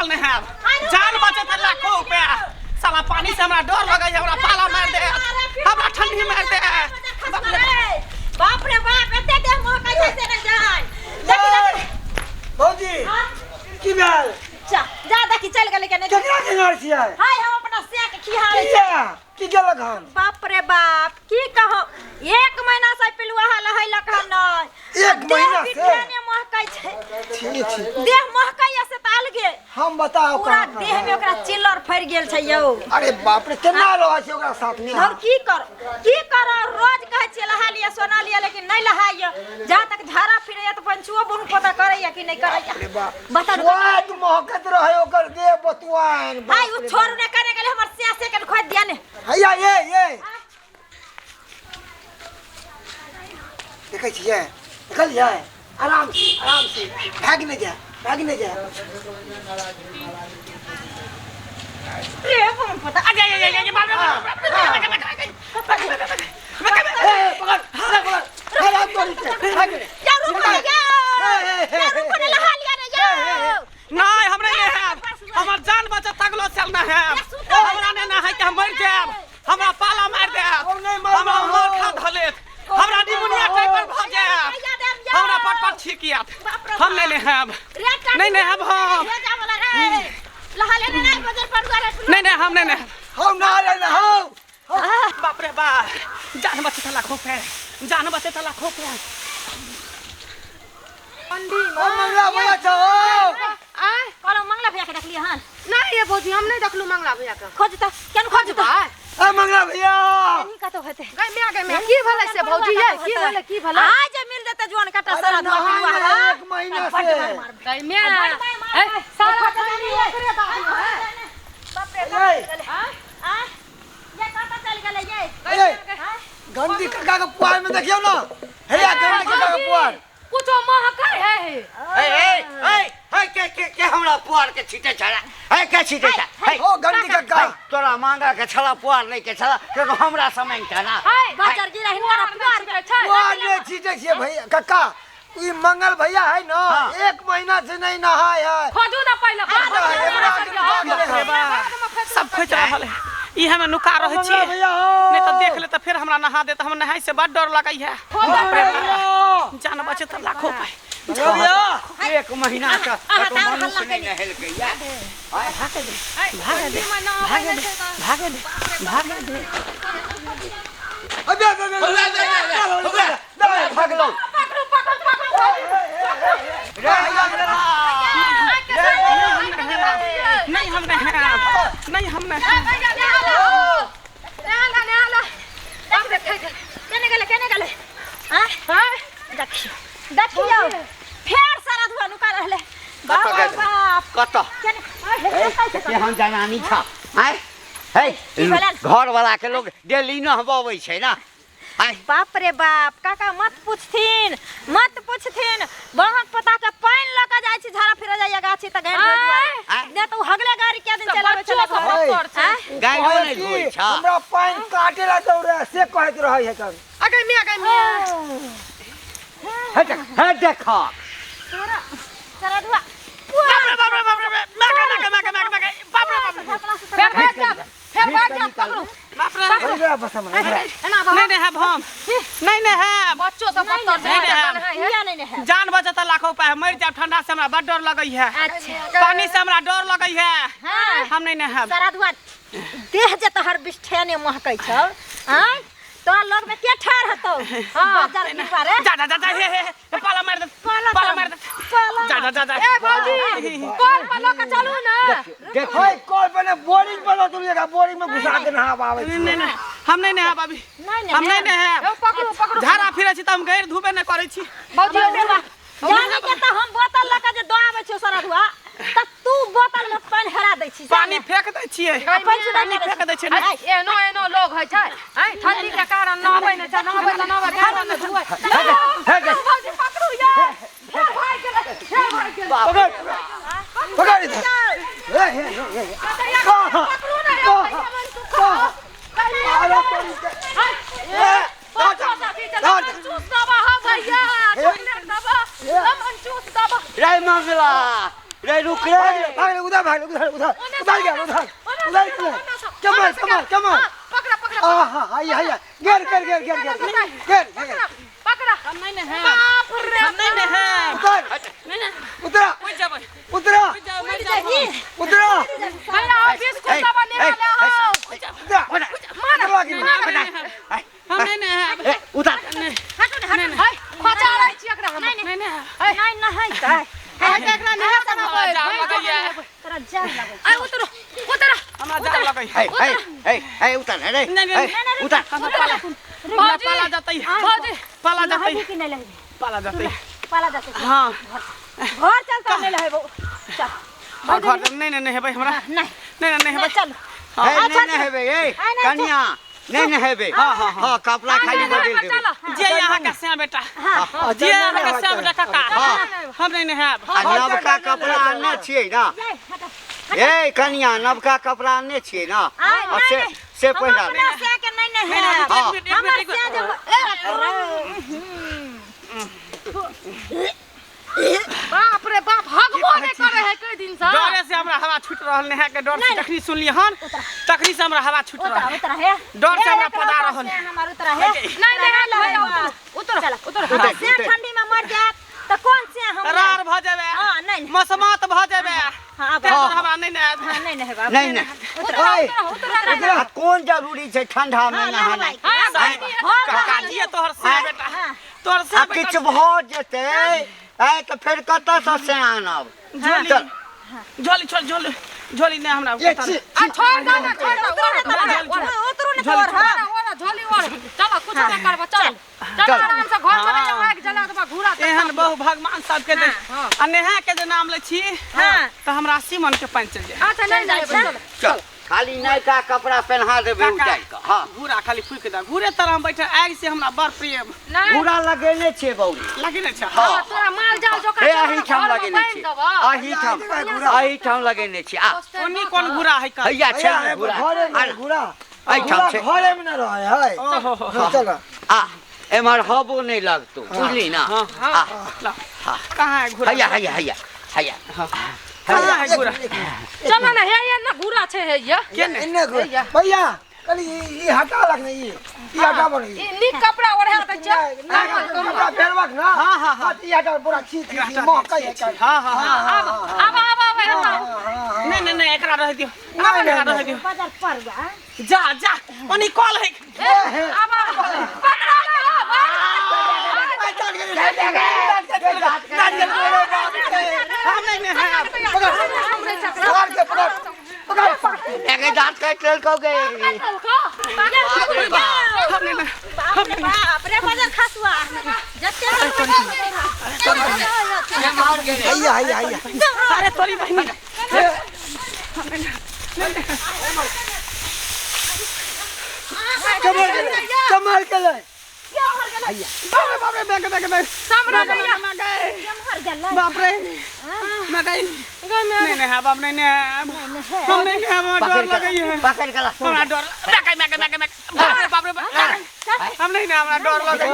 चल नहीं है जान बचे तो लाखों रुपया साला पानी से हमरा डर लगे हमरा पाला मार दे हमरा ठंडी मार दे बाप रे बाप एते देह मोह कैसे से न जान भौजी की भेल जा देखी चल गेले के नहीं केकरा के घर छियै हाय हम अपना से के खिहारे छै की गेलक हम बाप रे बाप की कहो 1 महीना से पिलुआ लहैलक हन नहीं 1 महीना से देह महकै छै ठीक देह महकै से ताल गे हम बताओ पूरा देह में ओकरा चिल्लर फैर गेल छै यौ अरे बाप रे केना रहै छै ओकरा साथ में और की कर रोज कहै छियै लहा लिया सोना लिया लेकिन नहीं लहाइय जहां तक झाड़ा फिरैया तो पंचुओ बुन पता करैया कि नहीं करैया बता स्वाद महकत रहे ओकर देह बतुआन भाई उ छोड़ ने करे गेले हमर से के खोद दिया ने हैया ये देखै छियै देखलियै आराम से भाग नहीं जा रे हम पता आ जा बाप नहीं हमरा नहीं है हमर जान बचत तकलो चलना है हमरा नहीं है कि हम मर जाब हमरा पाला मार दे हमरा मोर खा धलेत हमरा निमोनिया टाइप पर भ जाए हमरा पट छिकियात हम नहीं है नहीं है हम लहा लेने नहीं बजर पर नहीं हम नहीं हम ना रे ना हो बाप रे बाप जान बचत लाखों पे जान बचत लाखों पे मंडी ओ मंगला भैया छो आय कल मंगला भैया के देखली हन नहीं ये भौजी हम नहीं देखलू मंगला भैया के खोज त केन खोज त ए मंगला भैया नहीं का तो होते गई में की भले से भौजी है की भले आज मिल देते जवान काटा सारा धुआ 1 महीना से गई में सारा बाप रे बाप हां ये काटा चल गेले ये गंदी काका के पुआर में देखियो ना हैया गंदी काका के पुआर कुछ महकै है के हमरा पुआर के छीटे छड़ा है के छीटे छड़ा ओ गंदी काका तोरा मांगा के छड़ा पुआर नहीं के छड़ा के हमरा समय के ना बाजार गिरा हिनका पुआर के छै पुआर ने छीटे छिए भैया काका ई मंगल भैया है ना 1 महीना से नहीं नहाय है खोजू ना पहले सब खोज रहल है ई हमें नुका रहे छी नहीं तो देख ले तो फिर हमरा नहा दे तो हम नहाई से बड़ डर लगई है जान बचे तो लाखों पे भैया 1 महीना का तो मनुष्य नहीं नहल के या भागे दे अबे भाग लो नहीं हम केने गेले हां देखियो फेर सारा धुआ नुका रहले बाप कत के हम जनानी छ आय हे घर वाला के लोग डेली न हवावे छै ना बाप रे बाप काका मत पूछथिन बहन पता के पानी लगा जाय छी झाड़ा फिर जाय गाछी त गाड़ दुआरे ने तो हगले गाड़ी के दिन चलावे चला गाड़ियो नहीं धोई छ हमरा पानी काटे ला दौड़े से कहत रहै है कन अगे है देखा सारा धुआ बाप रे फिर भाग जा पकड़ू नहीं है हम नहीं है बच्चों सब नहीं है जान बचत लाखों पे मर जाब ठंडा से हमरा बड़ डर लगई है अच्छा पानी से हमरा डर लगई है हां हम नहीं है सारा धुआ देह जे तहर बिष्ठे महकै छ हां तो लोग में के ठार हतो हां बाजार निपारे जा हे पाला मार दे जा ए भौजी कॉल पर लोग चलू ना देखो कॉल पर ने बोरिंग पर तुलिएगा बोरिंग में घुसा के नहा आवे नहीं हम नहीं है भाभी हम नहीं है पकड़ू झाड़ा फिरे छी त हम गैर धुबे नहीं करे छी भौजी जाने के त हम बोतल लगा जे दो आवे छ सारा धुआ त तू बोतल में पानी हरा दै छी पानी फेंक दै छियै पानी फेंक दै छियै एनो लोग है छै ठंडी के कारण नहाबै न नहाबै घर में धुआ भौजी पकड़ू यार भाई के पकड़ इधर हे पकड़ू ना रे मंगला रे रुक रे भाग उधर गया उधर कमर पकड़ा पकड़ा हां आइए घेर पकड़ा हम नहीं है बाप रे हम नहीं है उतरा कोई जब उतरा भैया ऑफिस को सब बने वाले हो हम नहीं है उतार खोचा रही छी एकरा हम नहीं है एकरा नहीं सकबो जाम लगैया तोरा जान लगै आई उतर हमरा जाम लगै हे उतार रे उतार पाला जातै पाला जातै कि नहीं लहबे पाला जातै पाला जाते हां घर चल तो नहीं लहबो चल घर नहीं हेबै हमरा नहीं हेबै चल नहीं हेबे ए कन्या नहीं हेबे हां कपड़ा खाली बदल देबे जे यहाँ का से बेटा जे यहाँ का से बेटा काका हम नहीं हैब नवका कपड़ा आनने छियै ना ए कन्या नवका कपड़ा आनने छियै ना से पहिरा अपना से के नहीं है हमर से जब बाप रे बाप हगबो नहीं करे है कई दिन से डरे से हमरा हवा छूट रहल नहीं है के डर से तखनी सुनली हन तखनी से हमरा हवा छूट रहल उतर है डर से हमरा पदा रहल हमार उतर है नहीं उतर से ठंडी में मर जात तो कौन से हम रार भ जाबे हां नहीं मसमात भ जाबे हां हमरा नहीं नहीं है नहीं उतार कौन जरूरी छै ठंडा में नहाना काका जी तोहर से बेटा तोहर से किछ भ जेते आय तो फिर कतऽ से आनब झोली छोड़ झोली नहीं हमरा छोड़ दो उतरू ने तोर हां झोली और चलो कुछ नहीं करबो चल आराम से घर चले जाओ आग जला देबा घूरा एहन बहु भगवान सब के दे आ नेहा के जे नाम ले छी हां तो हमरा सीमन के पानी चल जाए अच्छा नहीं जाए चल खाली नयका कपड़ा पहना देबे उतार के हां घूरा खाली फूक दे घूरे तरह हम बैठे आग से हमरा बड़ प्रेम पूरा लगेने छियै बौरी लगे छै हां तोरा माल जाल जो ए अही ठाम लगेने छियै अही ठाम लगेने छियै आ ओनी कोन घूरा है का हैया छै घूरा घरे में घुरा अही ठाम छै घरे में ना रहे है चल आ एमहर हबो नहीं लगतो बुझली ना कहां है घूरा हैया कहां है घूरा चलो ना हे ये ना घूरा छे हे ये इन्ने भैया कली ई हटा लगने ई हटा बन ई नी कपड़ा ओढ़े त जा कपड़ा फेरवक ना हां ई हटा पूरा खींच मोह कई हां अब नहीं एकरा रह दियो रह दियो बाजार पर जा ओनी कॉल है अब पकड़ा हम नहीं है एक दांत काट लेलकोगे बाप रे बाजार खसुआ जत्ते हैया अरे तोरी बहन कमर के ले बाप रे बैग सामने गया बाप रे मैं गई नहीं है बाप नहीं है हम नहीं है डर लगी है पकड़ के ला हमरा डर मैं बाप रे हम नहीं है हमरा डर लगी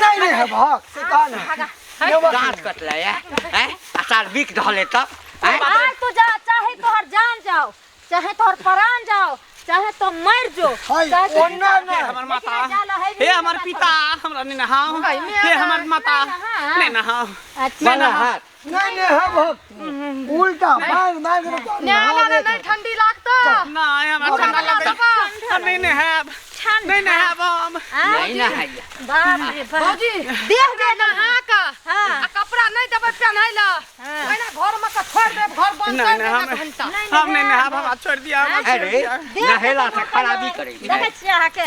नहीं है भाग से कहां दांत कट ले हैं असार बिक धले तब आज तू जा चाहे तोहर जान जाओ चाहे तोहर प्राण जाओ चाहे तो मर जो ओन्ना ना हमर माता हे हमर पिता हमरा नहीं नहाओ हे हमर माता नहीं नहाओ बना हाथ नहीं है भाग उल्टा मार नहीं ठंडी लागता ना हमरा ठंडा लगता हम नहीं है नहीं है हम नहीं ना है बाप रे बाप भौजी देह दे नहा का आ कपड़ा नहीं देबे पहनाइला ओना घर में का छोड़ दे घर बंद कर दे घंटा हम नहीं है हम छोड़ दिया अरे नहेला से खराबी करे देखे छियै अहाँ के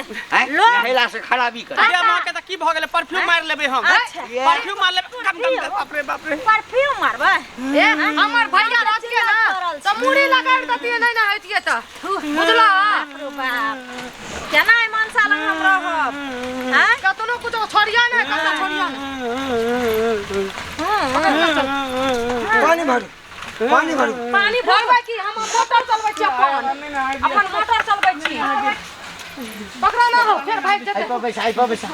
नहेला से खराबी करे ये मां के त की भ गेले परफ्यूम मार लेबे हम परफ्यूम मार लेबे कम बाप रे परफ्यूम मारबे हमर भैया रात के ना तो मुड़ी लगा देतिए नहीं ना होतिए त बुझला केना ईमान सालंग हम रहब हां कतनो कुछ छोड़िया ना कतनो छोड़िया ना पानी भरू पानी भरबै की हम मोटर चलबै छी अपन मोटर चलबै छी पकड़ा ना हो फिर भाग जते आई पर बैसा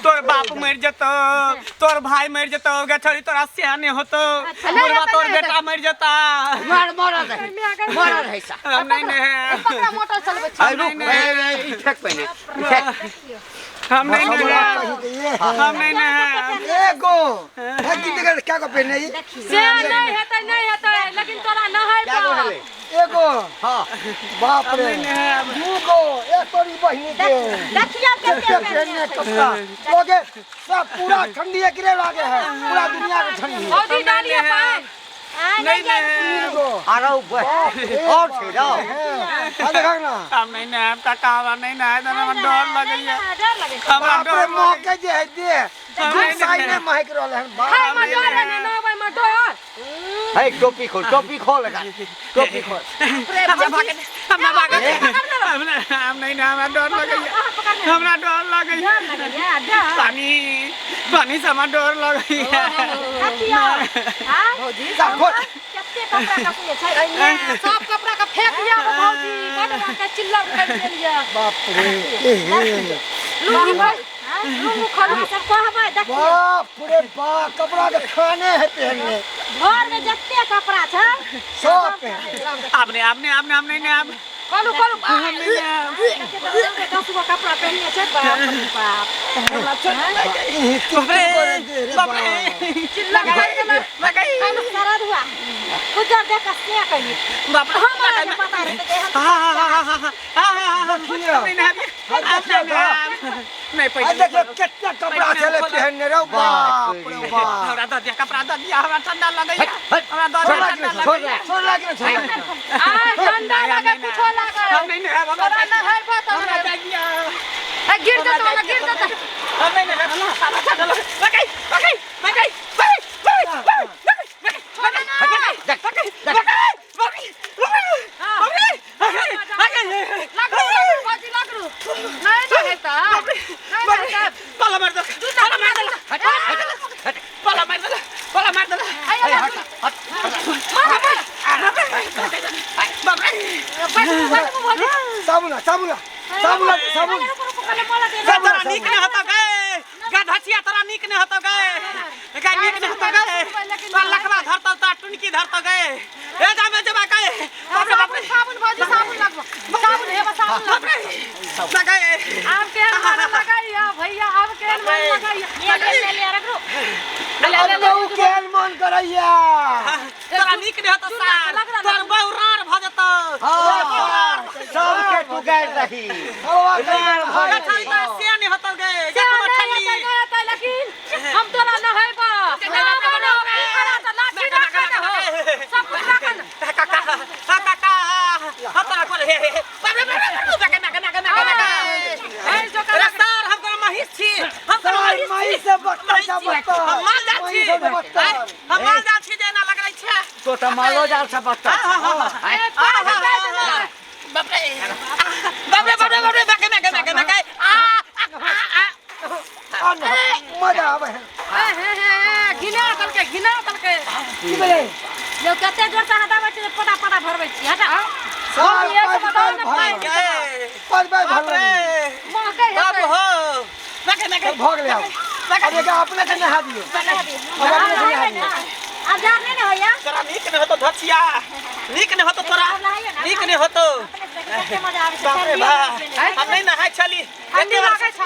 तोर बाप मर जतो तोर भाई मर जतो गे छोरी तोरा सियाने होतो बुढ़वा तोर बेटा मर जता मारा है सा नहीं नहीं पकड़ा मोटर चलबे आई रुक ठेक पहने हम नहीं एगो है कितने क्या को पहने ही से नहीं हेतै लेकिन तोरा न है क्या बोले एगो हां बाप रे दूगो एक तोरी बहिनी के देखिया देखिए पहनने कपड़ा लोगे सब पूरा ठंडी गिरे लागे है पूरा दुनिया के ठंडी औदी डालिए पाए नहीं नहीं तीनगो अरे और छे ना आ देखा ना हम नहीं नहीं हम काका नहीं नहीं तो हम डर लगैया डर लगे हमरा बाप रे डर मौके जे है दे नहीं, साइड में नहीं। महक रहल है हाय बाप मडोर ने न भाई मडोर है टोपी खोल लगा टोपी खोल हम नहीं नहीं हमरा डर लगैया हमरा डर लगैया पानी से हमरा डर लगैया देखिया हां भौजी सब खोल कते कपड़ा कपिए छै सब कपड़ा का फेंक दिया भौजी बड़वा के चिल्ला कर दिया बाप रे लूंगी भाई लुंगू खड़ा सब कहबै देखिए बाप रे बाप कपड़ा के खाने है पहनने घर में जत्ते कपड़ा छै सब पहने आपने हम नहीं आप कलू दस गो कपड़ा पहनने छै बाप रे बाप चिल्ला लगाई सारा दुआ गुजर देख से कहीं बाप रे हमरा के पता रहते नहीं आ देखो कितना कपड़ा चले पहनने रे बाप रे बाप हमरा दे कपड़ा दे दिया हमरा ठंडा लगैया हमरा दे ठंडा लगैया छोड़ लगे छोड़ आ ठंडा लगे कुछो लगे हम नहीं है तोरा न है बात हमरा दे दिया ए गिर जाता हम नहीं है हमरा ठंडा लगाई साबुन तोरा नीक नहीं होता गए गधचिया तोरा नीक नहीं होता गए गए नीक नहीं होता गए तो लकवा धरता ता टुनकी धरता गए ए जा में जमा गए बाप रे साबुन भौजी साबुन लगवा साबुन है साबुन बाप रे लगाए आप के मन लगाइया भैया आप के मन लगाइया ले रख लो अब तो केल मन करैया तोरा नीक नहीं होता सार तोर बहुरार भ जता सब के तू गैर रही अच्छा इतना से नहीं होता गए क्या नहीं होता लेकिन हम तोरा न है बा खड़ा तो लाठी ना कर हो सब कुछ रखन काका हता कर हे बाप रे ए जो कर रस्तार हमको महिष छी हमको मई से बत्ता हम माल जा छी हम माल जा छी जेना लगै छै तो त मालो जाल से बत्ता बाप रे बाके मजा आवे है घिना तलके की बोले जो कते जोर से हटा बच्चे पता भरबै छी हटा साल पाँच बार भर ले महके बाप है हो बाके भाग ले अब ये अपने से नहा दियो अब अपने से नहा दियो अब जार नहीं न होया तोरा नीक नहीं होतो धचिया नीक नहीं होतो तोरा नीक नहीं होतो कते मजा आवे बाप रे बा हम नहीं नहाय छली ठंडी लागे छ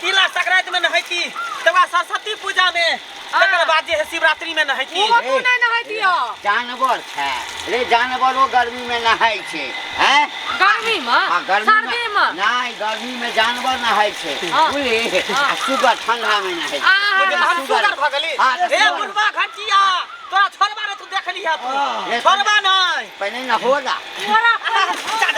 तिला संक्रांत में नहायती तबा सरस्वती पूजा में तकर बाद जे है शिवरात्रि में नहायती वो तू नहीं नहाय दियो जानवर छै रे जानवरो गर्मी में नहाय छै हैं गर्मी में सर्दी में नहीं गर्मी में जानवर नहाय छै बुझली सुबह ठंडा में नहाय छै मुझे हम सुगर भगली ए बुढ़वा घटिया तोरा छोड़बा रे तू देख लिया तू छोड़बा नहीं पहले न होला मोरा जा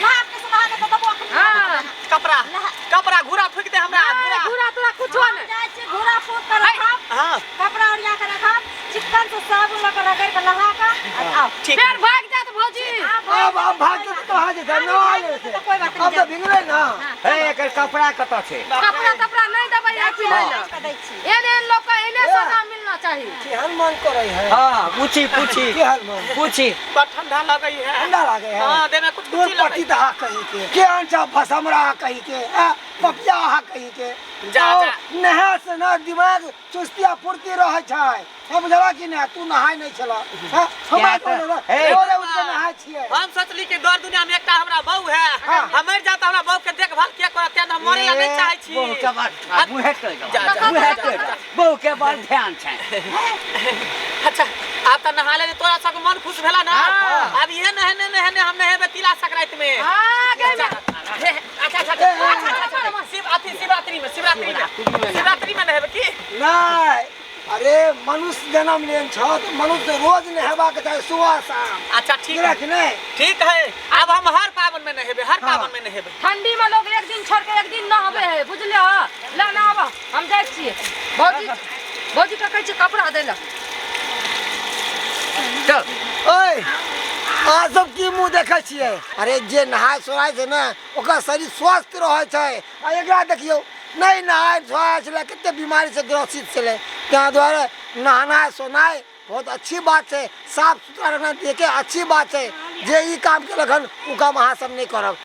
लाभ के समाने तो दबो हां कपड़ा घुरा फूक दे हमरा पूरा तोरा कुछो नहीं जाय छी घोड़ा फूक कर रखब हां कपड़ा ओढ़िया के रखब चिकन से साबुन लगा रगड़ के नहा के आओ ठीक फिर भाग जात भौजी अब भाग के तो हां जे नहा ले कोई बात अब तो भिंगले ना हे एकर कपड़ा कत छै कपड़ा नहीं दबाई आ पिलाई ला नहीं दै छी एने लोग का एने सोना मिलना चाहिए चाहिए। केहन मन करे है हाँ पूछी पूछी केहन मन पूछी बड़ ठंडा लगे है ठंडा लागे है हाँ दे में कुछ दूर कुछ पट्टी दहा कही के केहन चा भसमरा कही के पपिया हा कही के जा, और जा। नहा से ना दिमाग चुस्तिया फुर्ती रहे छै हम जरा कि ना तू नहाय नहीं छला हां हमरा तो ए। ओरे उठके नहाय छिए हम सोचली कि दौड़ दुनिया में एकटा हमरा बहू है हम मर जाता हमरा बहू के देखभाल के करत हम मरे ला नहीं चाहे छी बहु के बात मुहे कर जा, जा, मुहे जा, कर जा। बहु के बात ध्यान छै अच्छा आप त नहा ले तोरा सब मन खुश भेला ना अब ये नहने नहने हम नहेबे तिला संक्रांति में आगे अच्छा शिवरात्रि में शिवरात्रि में नहेबे की नहीं अरे मनुष्य जन्म लेन छ तो मनुष्य रोज नहेबा के चाहे सुबह शाम अच्छा ठीक जरा है कि नहीं ठीक है अब हम हर पावन में नहेबे हर पावन में नहेबे ठंडी में लोग एक दिन छोड़ के एक दिन नहाबे है बुझलियो ला नहाबा हम जाय छिए भौजी का कहै छै कपड़ा दे ला चल ओए अहाँ सब की मुंह देखे छिए अरे जे नहाय सोनाय छै ना ओकर शरीर स्वस्थ रहे छै आ एकरा देखियो नहीं नहाय सोनाय छले कते बीमारी से ग्रसित छले त्या द्वारा नहाना सोनाय बहुत अच्छी बात है साफ सुथरा रखना देखे अच्छी बात है जे ई काम के लखन उ काम अहाँ सब नहीं करब